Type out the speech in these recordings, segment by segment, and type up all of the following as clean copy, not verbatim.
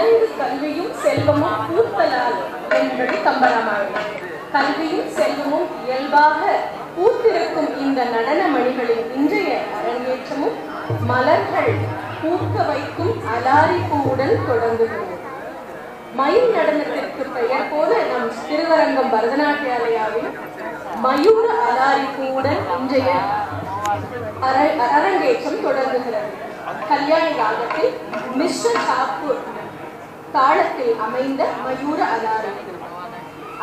இலங்கு கல்வியும் செல்வமும் பூத்தலால் என்பது கம்பராமாயணம். கல்வியும் செல்வமும் இயல்பாக பூத்திருக்கும் இந்த நடன மணிகளின் இன்றைய அரங்கேற்றமும் மலர்கள் பூக்க வைக்கும் அலாரி பூவுடன் தொடங்குகிறது. மயில் நடனத்திற்கு பெயர் போல நம் திருவரங்கம் பரதநாட்டியாலயாவில் மயூர அலாரி பூவுடன் இன்றைய அரங்கேற்றம் தொடங்குகிறது. கல்யாணி ராகத்தில் மிஸ்ர சாப்பு தாளத்தில் அமைந்த மயூர அலாரி பூ.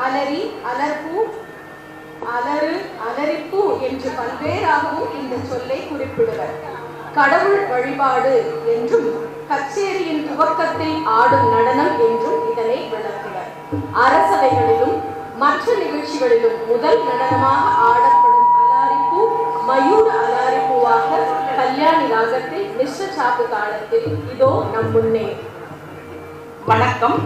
அலரி, அலர்பூ, அலறு, அலரிப்பூ என்று பல்வேறாகவும் இந்த சொல்லை குறிப்பிடுவர். கடவுள் வழிபாடு என்றும் கச்சேரியின் துவக்கத்தில் ஆடும் நடனம் என்றும் இதனை விளக்குவர். அரசவைகளிலும் மற்ற நிகழ்ச்சிகளிலும் முதல் நடனமாக ஆடப்படும் அலாரிப்பூ மயூர அலாரிப்பூவாக கல்யாணி ராகத்தில் மிஸ்ர சாப்பு தாளத்தில் இதோ நம் முன்னே. வணக்கம்.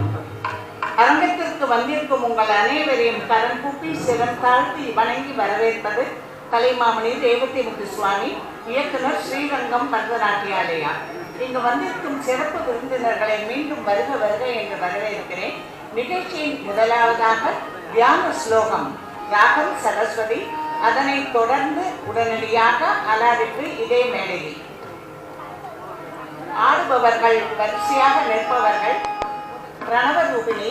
அரங்கத்திற்கு வந்திருக்கும் உங்கள் அனைவரையும் கரம் கூப்பி சிரம் தாழ்த்தி வணங்கி வரவேற்பது கலைமாமணி ரேவதி முத்துசுவாமி, இயக்குனர், ஸ்ரீரங்கம் பரதநாட்டியாலயா. இங்கு வந்திருக்கும் சிறப்பு விருந்தினர்களை மீண்டும் வருக வருக என்று வரவேற்கிறேன். நிகழ்ச்சியின் முதலாவதாக தியான ஸ்லோகம், ராகம் சரஸ்வதி. அதனைத் தொடர்ந்து உடனடியாக அலாரிப்பு இதே மேடையில். ஆடுபவர்கள் வரிசையாக நிற்பவர்கள் பிரணவ ரூபிணி,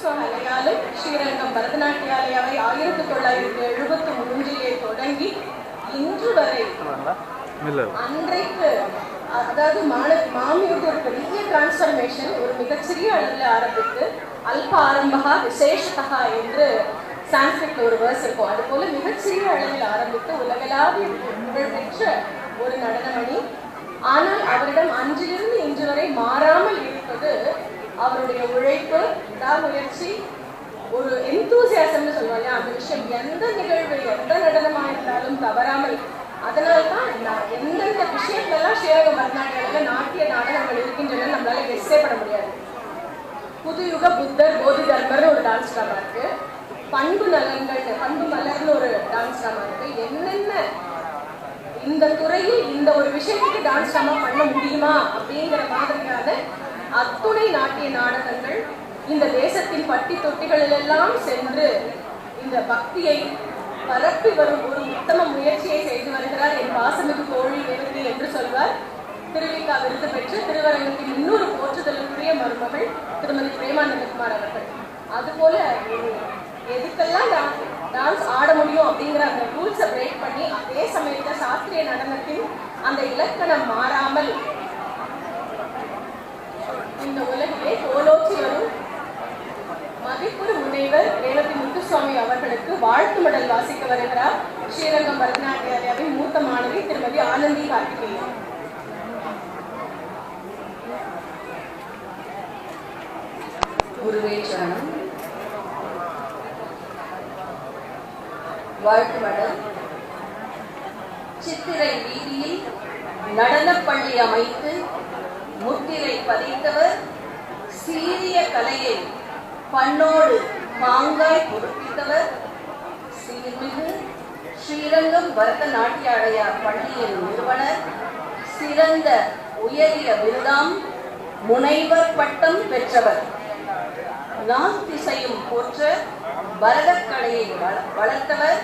முத்துசுவாமி அலையாலும் ஸ்ரீரங்கம் பரதநாட்டியாலயாவை 1973 தொடங்கி இன்று வரை அன்றைக்கு அதாவது மாமியோட ஒரு பெரிய டிரான்ஸ்ஃபர்மேஷன் ஒரு மிகச்சிறிய அளவில் ஆரம்பித்து அல்ப ஆரம்பகா விசேஷதா என்று சான்ஸ்கிரிட்ல ஒரு வேர்ஸ் இருக்கும். அது போல மிகச்சிறிய அளவில் ஆரம்பித்து உலகளாவிய புகழ்பெற்ற ஒரு நடனமணி. ஆனால் அவரிடம் அன்றிலிருந்து இன்று வரை மாறாமல் இருப்பது அவருடைய உழைப்பு, விடாமுயற்சி, ஒரு எந்தூசியாசம்னு சொல்லுவாங்க. அந்த விஷயம் எந்த நிகழ்வு எந்த நடனமாக இருந்தாலும் தவறாமல், அதனால்தான் எந்தெந்த விஷயத்துலலாம் ஸ்ரீரங்கம் பரதநாட்டியால நாட்டிய நாடகங்கள் இருக்கின்றன நம்மளால கெஸ்ஸே பண்ண முடியாது. புதுயுக புத்தர் போதி தர்மர்னு ஒரு டான்ஸ் ட்ராமா இருக்கு, பண்பு மலர்னு ஒரு டான்ஸ் ட்ராமா இருக்கு. என்னென்ன இந்த துறையில் இந்த ஒரு விஷயத்துக்கு டான்ஸ் ட்ராமா பண்ண முடியுமா அப்படிங்கிற மாதிரியான அத்துணை நாட்டிய நாடகங்கள் இந்த தேசத்தின் பட்டி தொட்டிகளிலெல்லாம் சென்று இந்த பக்தியை பரப்பி வரும் ஒரு உத்தம முயற்சியை செய்து வருகிறார் என் பாசமிகு தோழி நிறுத்தி என்று சொல்வார் திருவிக்கா விருது பெற்று திருவரங்கத்தின் இன்னொரு போற்றுதலுக்குரிய மருமகள் திருமதி பிரேமானந்தகுமார் அவர்கள். அதுபோல எதுக்கெல்லாம் டான்ஸ் ஆட முடியும் அப்படிங்கிற அந்த ரூல்ஸை பிரேக் பண்ணி அதே சமயத்தில் சாஸ்திரிய நடனத்தின் அந்த இலக்கணம் மாறாமல் இந்த உலகிலே கோலோச்சி வரும் மதிப்புறு முனைவர் ரேவதி முத்துசுவாமி அவர்களுக்கு வாழ்த்து மடல் வாசிக்க வருகிறார் ஸ்ரீரங்கம் பரதநாட்டியாலயாவின் மூத்த மாணவி திருமதி ஆனந்தி கார்த்திகேயன். குருவே சரணம். வாழ்த்து மடல். சித்திரை வீதியில் நடனப்பள்ளி அமைத்து முத்திரை பதித்தவர், சீரிய கலையை பண்ணோடு பாங்காய் பொறுப்பித்தவர், சீர்மிகு ஸ்ரீரங்கம் பரதநாட்டியாலயா பள்ளியின் நிறுவனர், சிறந்த உயரிய விருதாம் முனைவர் பட்டம் பெற்றவர், நாத்திசையும் போற்ற பரதக்கலையை வளர்த்தவர்,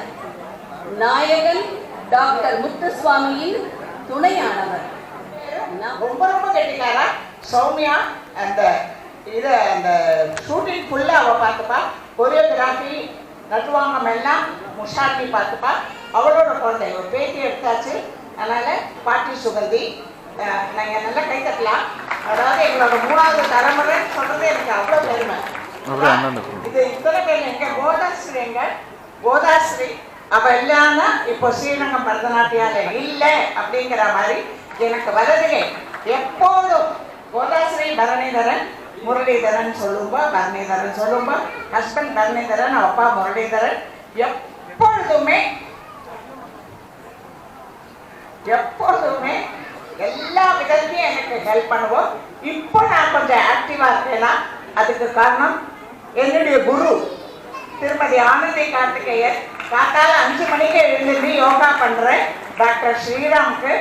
நாயகன் டாக்டர் முத்துசுவாமியின் துணையானவர். ரொம்ப ரொம்ப கெட்டிக்காரா சௌமியா. அந்த ஷூட்டிங் ஃபுல்லா அவ பார்த்துப்பா, கொரியோகிராஃபி நட்டுவாங்கம் எல்லாம் முஷாட்டி பார்த்துப்பா. அவளோட குழந்தை ஒரு பேட்டி எடுத்தாச்சு. அதனால பாட்டி சுகந்தி நாங்க நல்லா கை தட்டலாம். அதாவது எங்களோட 3வது தலைமுறை சொல்றது எனக்கு அவ்வளவு பெருமை. இது இத்தனை பேர் எங்க கோதாஸ்ரீ அவ இல்லைன்னா இப்போ ஸ்ரீரங்கம் பரதநாட்டியால இல்லை அப்படிங்கிற மாதிரி எனக்கு வரதுலே எப்போதும் கோதாஸ்ரீ பரணிதரன் முரளிதரன் சொல்லும்போ ஹஸ்பண்ட் பரணிதரன் அப்பா முரளிதரன் எப்பொழுதுமே எல்லா விதத்தையும் எனக்கு ஹெல்ப் பண்ணுவோம். இப்போ நான் கொஞ்சம் ஆக்டிவா இருக்கேன்னா அதுக்கு காரணம் என்னுடைய குரு திருமதி ஆனந்தி கார்த்திகேயன். காத்தால 5 மணிக்கு எழுந்து யோகா பண்றேன் டாக்டர் ஸ்ரீராமுக்கு